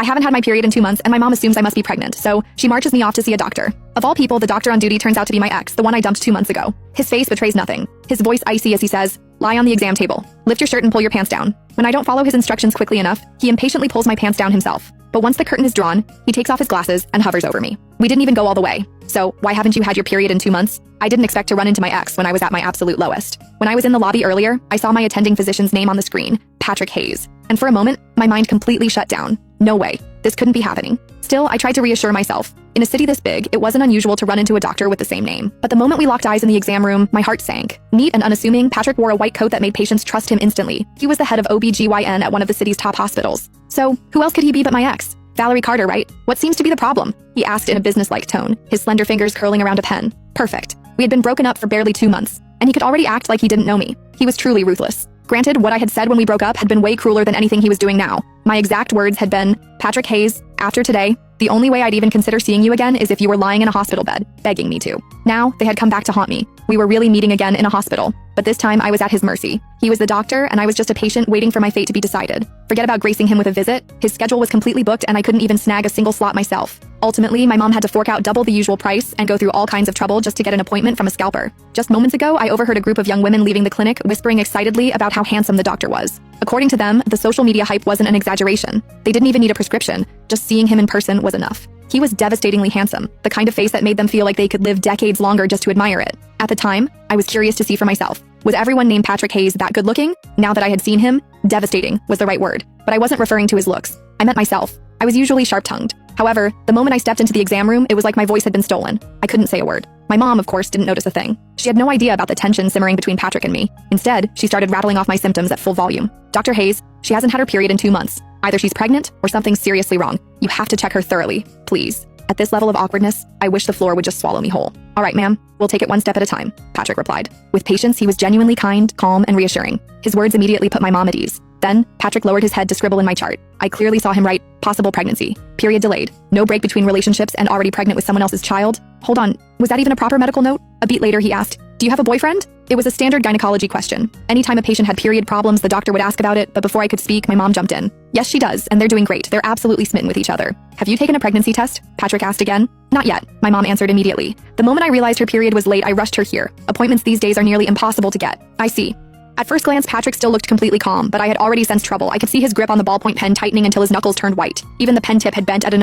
I haven't had my period in 2 months, and my mom assumes I must be pregnant, so she marches me off to see a doctor. Of all people, the doctor on duty turns out to be my ex, the one I dumped 2 months ago. His face betrays nothing. His voice icy as he says, "Lie on the exam table. Lift your shirt and pull your pants down." When I don't follow his instructions quickly enough, he impatiently pulls my pants down himself. But once the curtain is drawn, he takes off his glasses and hovers over me. We didn't even go all the way. "So, why haven't you had your period in 2 months?" I didn't expect to run into my ex when I was at my absolute lowest. When I was in the lobby earlier, I saw my attending physician's name on the screen, Patrick Hayes. And for a moment, my mind completely shut down. No way. This couldn't be happening. Still, I tried to reassure myself. In a city this big, it wasn't unusual to run into a doctor with the same name. But the moment we locked eyes in the exam room, my heart sank. Neat and unassuming, Patrick wore a white coat that made patients trust him instantly. He was the head of OB/GYN at one of the city's top hospitals. So, who else could he be but my ex? Valerie Carter, right? What seems to be the problem? He asked in a businesslike tone, his slender fingers curling around a pen. Perfect. We had been broken up for barely 2 months, and he could already act like he didn't know me. He was truly ruthless. Granted, what I had said when we broke up had been way crueler than anything he was doing now. My exact words had been, "Patrick Hayes, after today, the only way I'd even consider seeing you again is if you were lying in a hospital bed, begging me to." Now, they had come back to haunt me. We were really meeting again in a hospital, but this time I was at his mercy. He was the doctor, and I was just a patient waiting for my fate to be decided. Forget about gracing him with a visit. His schedule was completely booked, and I couldn't even snag a single slot myself. Ultimately, my mom had to fork out double the usual price and go through all kinds of trouble just to get an appointment from a scalper. Just moments ago, I overheard a group of young women leaving the clinic whispering excitedly about how handsome the doctor was. According to them, the social media hype wasn't an exaggeration. They didn't even need a prescription. Just seeing him in person was enough. He was devastatingly handsome, the kind of face that made them feel like they could live decades longer just to admire it. At the time, I was curious to see for myself. Was everyone named Patrick Hayes that good looking? Now that I had seen him, devastating was the right word. But I wasn't referring to his looks. I meant myself. I was usually sharp-tongued. However, the moment I stepped into the exam room, it was like my voice had been stolen. I couldn't say a word. My mom, of course, didn't notice a thing. She had no idea about the tension simmering between Patrick and me. Instead, she started rattling off my symptoms at full volume. "Dr. Hayes, she hasn't had her period in 2 months. Either she's pregnant or something's seriously wrong. You have to check her thoroughly, please." At this level of awkwardness, I wish the floor would just swallow me whole. "All right, ma'am, we'll take it one step at a time," Patrick replied. With patience, he was genuinely kind, calm, and reassuring. His words immediately put my mom at ease. Then, Patrick lowered his head to scribble in my chart. I clearly saw him write, "Possible pregnancy. Period delayed. No break between relationships and already pregnant with someone else's child." Hold on, was that even a proper medical note? A beat later, he asked, "Do you have a boyfriend?" It was a standard gynecology question. Anytime a patient had period problems, the doctor would ask about it, but before I could speak, my mom jumped in. "Yes, she does, and they're doing great. They're absolutely smitten with each other." "Have you taken a pregnancy test?" Patrick asked again. "Not yet," my mom answered immediately. "The moment I realized her period was late, I rushed her here. Appointments these days are nearly impossible to get." "I see." At first glance, Patrick still looked completely calm, but I had already sensed trouble. I could see his grip on the ballpoint pen tightening until his knuckles turned white. Even the pen tip had bent at an